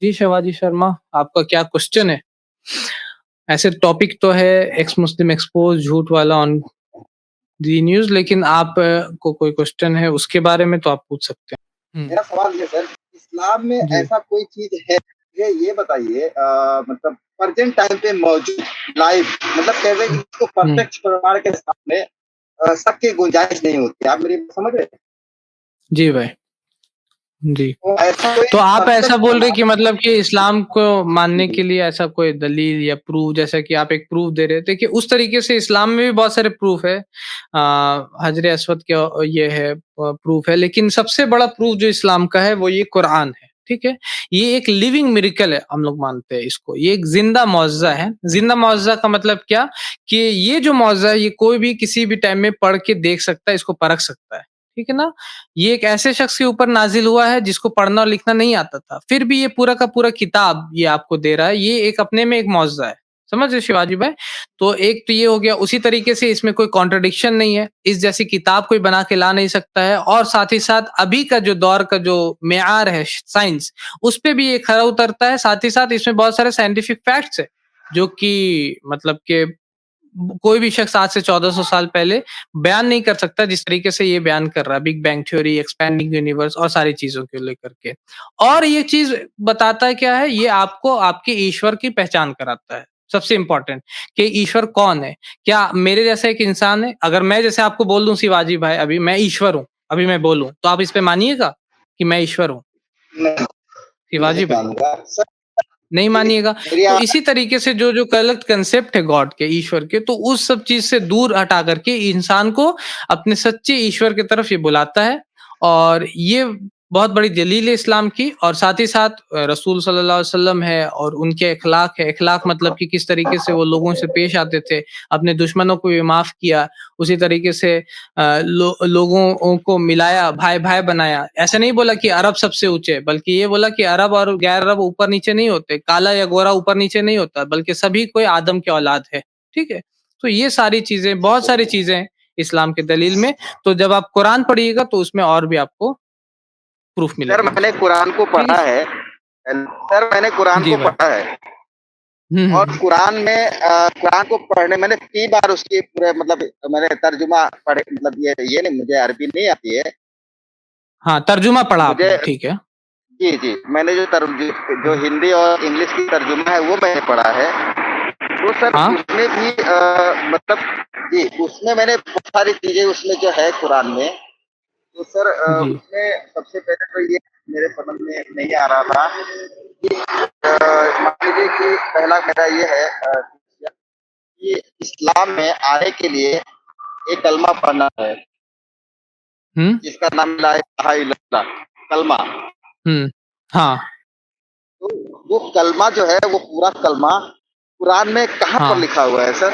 जी, शिवाजी शर्मा, आपका क्या क्वेश्चन है? ऐसे टॉपिक तो है एक्स मुस्लिम एक्सपोज़ झूठ वाला ऑन दी न्यूज़, लेकिन आप को कोई क्वेश्चन है उसके बारे में तो आप पूछ सकते हैं। मेरा सवाल ये सर, इस्लाम में जी। ऐसा कोई चीज है, ये बताइए, मतलब प्रेजेंट टाइम पे मौजूद लाइव, मतलब कहते हैं कि इसको हुँ। प्रत्यक्ष प्रमाण के सामने शक की गुंजाइश नहीं होती। आप मेरी बात समझ रहे हैं? जी भाई। जी। तो ऐसा कोई तो आप ऐसा प्रत्यक्ष बोल रहे हैं प्रमाण। कि मतलब कि इस्लाम को जी मानने जी के लिए ऐसा कोई दलील या प्रूफ़, जैसा कि आप एक प्रूफ़ दे रहे थे कि उस तरीके से इस्लाम में भी बहुत सारे प्रूफ़ है। हजर अस्वद का ये है प्रूफ़ है, लेकिन सबसे बड़ा प्रूफ़ जो इस्लाम का है वो ये कुरान है, ठीक है? ये एक लिविंग मिरेकल है, हम लोग मानते हैं इसको। ये एक ज़िंदा मौजज़ा है। ज़िंदा मौजज़ा का मतलब क्या? कि ये जो मौजज़ा है ये कोई भी किसी भी टाइम में पढ़ के देख सकता है, इसको परख सकता है, ठीक है ना? ये एक ऐसे शख्स के ऊपर नाज़िल हुआ है जिसको पढ़ना और लिखना नहीं आता था। फिर भी ये पूरा का पूरा किताब ये आपको दे रहा है। ये एक अपने में एक मौज़ज़ा है। समझ रहे शिवाजी भाई? तो एक तो ये हो गया, उसी तरीके से इसमें कोई कॉन्ट्रडिक्शन नहीं है। इस जैसी किताब कोई बना के ला नहीं सकता है, और साथ ही साथ अभी का जो दौर का जो मेआर है साइंस, उस पे भी ये खरा उतरता है। साथ ही साथ इसमें बहुत सारे साइंटिफिक फैक्ट्स हैं, जो कि मतलब के कोई भी शख्स आज से 1400 साल पहले बयान नहीं कर सकता जिस तरीके से ये बयान कर रहा है। Big bang theory, expanding universe और सारी चीज़ों को लेकर के। और ये चीज़ बताता है क्या है? ये आपको आपके ईश्वर की पहचान कराता है। सबसे इम्पोर्टेंट कि ईश्वर कौन है? क्या मेरे जैसा एक इंसान है? अगर मैं जैसे आपको बोल दूँ शिवाजी भाई, अभी मैं ईश्वर हूँ, अभी मैं बोलूँ, तो आप इस पे मानिएगा कि मैं ईश्वर हूँ? नहीं, नहीं शिवाजी भाई? मानूंगा सर। नहीं मेरी मानिएगा। मेरी तो इसी तरीके से जो गलत कंसेप्ट है गॉड के, ईश्वर के, तो उस सब चीज़ से दूर हटा करके इंसान को अपने सच्चे ईश्वर की तरफ ये बुलाता है। और ये बहुत बड़ी दलील है इस्लाम की। और साथ ही साथ रसूल सल्लल्लाहु अलैहि वसल्लम है और उनके अखलाक है। अखलाक मतलब कि किस तरीके से वो लोगों से पेश आते थे, अपने दुश्मनों को भी माफ़ किया, उसी तरीके से लोगों को मिलाया, भाई-भाई बनाया। ऐसा नहीं बोला कि अरब सबसे ऊँचे, बल्कि ये बोला कि अरब और गैर अरब ऊपर-नीचे नहीं होते, काला या गोरा ऊपर-नीचे नहीं होता, बल्कि सभी कोई आदम की औलाद है, ठीक है? तो ये सारी चीज़ें, बहुत सारी चीज़ें हैं इस्लाम के दलील में। तो जब आप कुरान पढ़िएगा तो उसमें और भी आपको प्रूफ़ सर मिलेगा मैंने इंशाअल्लाह। कुरान को ठीक पढ़ा है? है। सर मैंने कुरान जी को भाई। पढ़ा है। हुँ, हुँ, और हुँ। कुरान में कुरान को पढ़ने मैंने 3 बार उसकी पूरे मतलब मैंने तर्जुमा पढ़े, मतलब ये नहीं, मुझे अरबी नहीं आती है। हाँ, तर्जुमा पढ़ा मुझे आपने, ठीक है। जी, जी। मैंने जो हुँ। हिंदी और इंग्लिश की तर्जुमा है वो मैंने पढ़ा है। तो सर हाँ? उसमें भी मतलब जी, उसमें मैंने बहुत सारी चीज़ें उसमें जो है कुरान में, तो सर जी। उसमें सबसे पहले तो ये मेरे समझ में नहीं आ रहा था कि मान लीजिए कि पहला मेरा ये है कि इस्लाम में आने के लिए एक कलमा पढ़ना है, हुँ, जिसका नाम ला इलाहा इल्लल्लाह, कलमा। हुँ। हाँ, तो वो कलमा जो है, वो पूरा कलमा कुरान में कहाँ पर हाँ। लिखा हुआ है सर?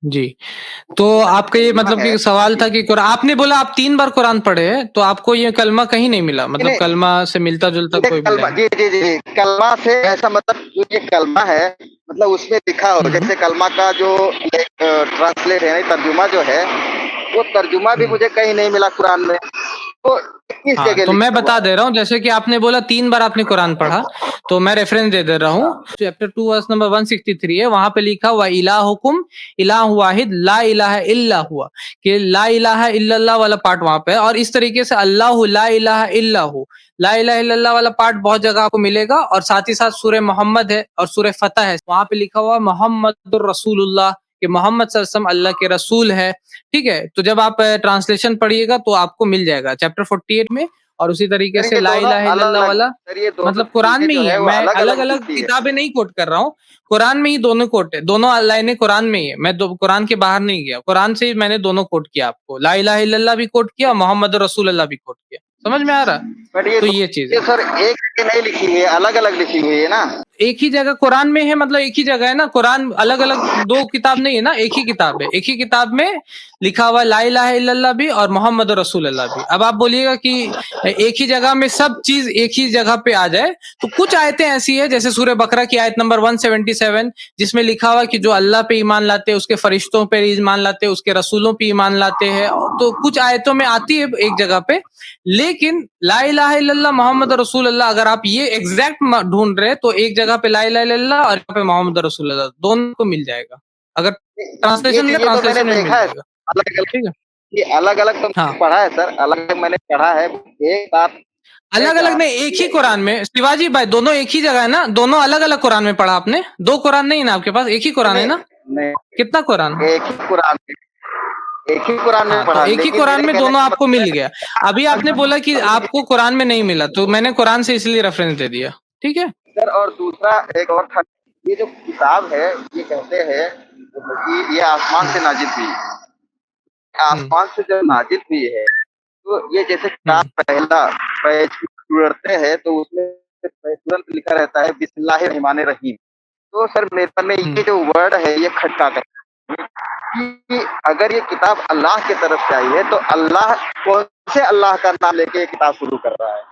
जी। वो तो पूरा आपका ये कलमा मतलब है। कि सवाल था जी। कि आपने बोला आप 3 बार कुरान पढ़े हैं, तो आपको ये कलमा कहीं नहीं मिला, नहीं, मतलब नहीं, कलमा से मिलता-जुलता ये कोई मिला कलमा नहीं? जी, जी, जी, जी। कलमा से ऐसा मतलब जो ये कलमा है, मतलब उसमें लिखा हो, हुँ, जैसे कलमा का जो ट्रांसलेट है, तर्जुमा जो है, वो तर्जुमा भी हुँ। मुझे कहीं नहीं मिला कुरान में। तो किस हाँ, जगह तो मैं लिखा हुआ बता है? दे रहा हूँ, जैसे कि आपने बोला 3 बार आपने कुरान पढ़ा, तो मैं रेफ़रेंस दे दे रहा अच्छा। हूँ। चैप्टर 2 वर्स नंबर 163 है, वहाँ पे लिखा हुआ इलाहुकुम इलाह वाहिद ला इलाहा इल्ला हुआ, कि ला इलाहा इल्लल्लाह वाला पार्ट वहाँ पे है। और इस तरीके से अल्लाहु ला इलाहा इल्ला हु, ला इलाहा इल्लल्लाह वाला पार्ट बहुत जगह आपको मिलेगा। और साथ ही साथ सूरह मोहम्मद है और सूरह फतह है, वहाँ पे लिखा हुआ मोहम्मदुर रसूलुल्लाह, कि मोहम्मद सल्लल्लाहु अलैहि वसल्लम अल्लाह के रसूल है, ठीक है? तो जब आप ट्रांसलेशन पढ़िएगा तो आपको मिल जाएगा चैप्टर 48 में। और उसी तरीके सर से ये ला दोनों इलाहा इल्लल्लाह अलग-अलग, वाला सर ये दोनों मतलब कुरान चीज़ें में जो ही है है। वो मैं अलग-अलग अलग-अलग मिलती है। किताबें नहीं कोट कर रहा हूँ, कुरान में ही दोनों कोट है, दोनों लाइनें कुरान में ही है। मैं दो कुरान के बाहर नहीं गया, कुरान से ही मैंने दोनों कोट किया आपको, ला इलाहा इल्लल्लाह भी कोट किया, मोहम्मद रसूल अल्लाह भी कोट किया। समझ में आ रहा? बट ये तो दो ये चीज़ चीज़ें है। सर एक जगह नहीं लिखी हुई है, अलग-अलग लिखी हुई है ना? एक ही जगह कुरान में है, मतलब एक ही जगह है ना, कुरान अलग-अलग 2 किताब नहीं है ना, एक ही किताब है। एक ही किताब में लिखा हुआ ला इलाहा इल्लल्लाह भी और मोहम्मद रसूलुल्लाह भी। अब आप बोलिएगा कि एक ही जगह में सब चीज एक ही जगह पे आ जाए, तो कुछ आयतें ऐसी है जैसे सूरह बकरा की आयत नंबर 177 जिसमें लिखा हुआ कि जो अल्लाह पे ईमान लाते हैं, उसके फरिश्तों पे ईमान लाते हैं, उसके रसूलों पे ईमान लाते हैं, तो कुछ आयतों में आती है एक जगह पे। लेकिन ला इलाहा इल्लल्लाह मोहम्मद रसूलुल्लाह अगर आप ये एग्जैक्ट ढूंढ रहे हैं तो एक जगह पे ला इलाहा इल्लल्लाह और यहाँ पे मोहम्मद रसूलुल्लाह दोनों को मिल जाएगा। अगर ट्रांसलेशन में ये तो मैंने ट्रांसलेशन में मिल देखा है जाएगा। अलग-अलग, ठीक है। ये अलग-अलग तो मैंने हाँ, पढ़ा है सर, अलग-अलग मैंने पढ़ा है। एक बात है अलग क्या अलग नहीं, एक ही ये कुरान में शिवाजी भाई, दोनों एक ही जगह है ना, दोनों अलग अलग कुरान में पढ़ा आपने, दो कुरान नहीं है ना आपके पास, एक ही कुरान है नहीं, ना? नहीं, कितना कुरान? एक ही कुरान में हाँ, तो पढ़ा, एक ही लेकिन कुरान मेरे में कहने दोनों का आपको मतलब मिल है गया। अभी आपने बोला कि आपको कुरान में नहीं मिला, तो मैंने कुरान से इसलिए रेफरेंस दे दिया। ठीक है। सर। और दूसरा एक और था, ये जो किताब है, ये कहते हैं कि ये आसमान हम्म से नाजिल हुई। हम्म आसमान से जब नाजिल हुई है, तो ये जैसे किताब हम्म पहला पेज उड़ते हैं तो उसमें तुरंत लिखा रहता है बिस्मिल्लाहिर रहमानिर रहीम। तो सर मेरे मन में हम्म ये जो वर्ड है ये खटका करता है कि अगर ये किताब अल्लाह की तरफ से आई है तो अल्लाह कौन से अल्लाह का नाम लेके ये किताब शुरू कर रहा है?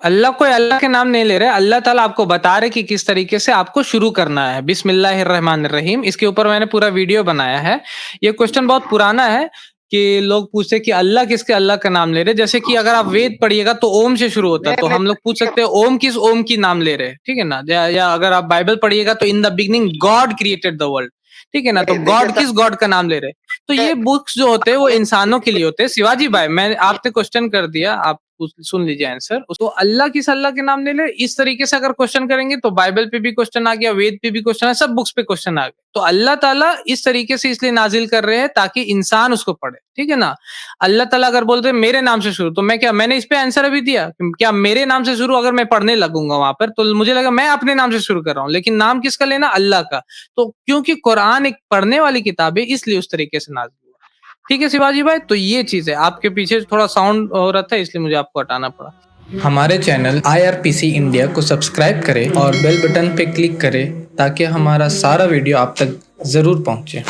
अल्लाह कोई अल्लाह के नाम नहीं ले रहे, अल्लाह ताला आपको बता रहे कि किस तरीके से आपको शुरू करना है। बिस्मिल्लाहिर्रहमानिर्रहीम, इसके ऊपर मैंने पूरा वीडियो बनाया है। ये क्वेश्चन बहुत पुराना है कि लोग पूछते कि अल्लाह किसके अल्लाह का नाम ले रहे, जैसे कि अगर आप वेद पढ़िएगा तो ओम से शुरू होता है, नहीं तो नहीं हम लोग पूछ सर, सकते हैं ओम किस ओम की नाम ले रहे हैं, ठीक है ना? या अगर आप बाइबल पढ़िएगा तो in the beginning God created the world, ठीक है ना? तो नहीं देखिए गॉड सर, किस गॉड का नाम ले रहे हैं? तो ये बुक्स जो होते हैं वो इंसानों के लिए होते हैं। शिवाजी भाई, मैं आपने क्वेश्चन कर दिया, आप सुन लीजिए आंसर। तो अल्लाह किस अल्लाह के नाम ले ले, इस तरीके से अगर क्वेश्चन करेंगे तो बाइबल पे भी क्वेश्चन आ गया, वेद पे भी क्वेश्चन है, सब बुक्स पे क्वेश्चन आ गए। तो अल्लाह ताला इस तरीके से इसलिए नाजिल कर रहे हैं ताकि इंसान उसको पढ़े, ठीक है ना? अल्लाह ताला अगर बोलते हैं मेरे नाम से शुरू, तो मैंने इस पे आंसर अभी दिया, क्या मेरे नाम से शुरू अगर मैं पढ़ने लगूंगा वहां पर तो मुझे लगा मैं अपने नाम से शुरू कर रहा हूँ, लेकिन नाम किसका लेना? अल्लाह का। तो क्योंकि कुरान एक पढ़ने वाली किताब है इसलिए उस तरीके से नाजिल हुआ। ठीक है शिवाजी भाई, तो ये चीज है। आपके पीछे थोड़ा साउंड हो रहा था इसलिए मुझे आपको हटाना पड़ा। हमारे चैनल IRPC इंडिया को सब्सक्राइब करें और बेल बटन पे क्लिक करें ताकि हमारा सारा वीडियो आप तक जरूर पहुंचे।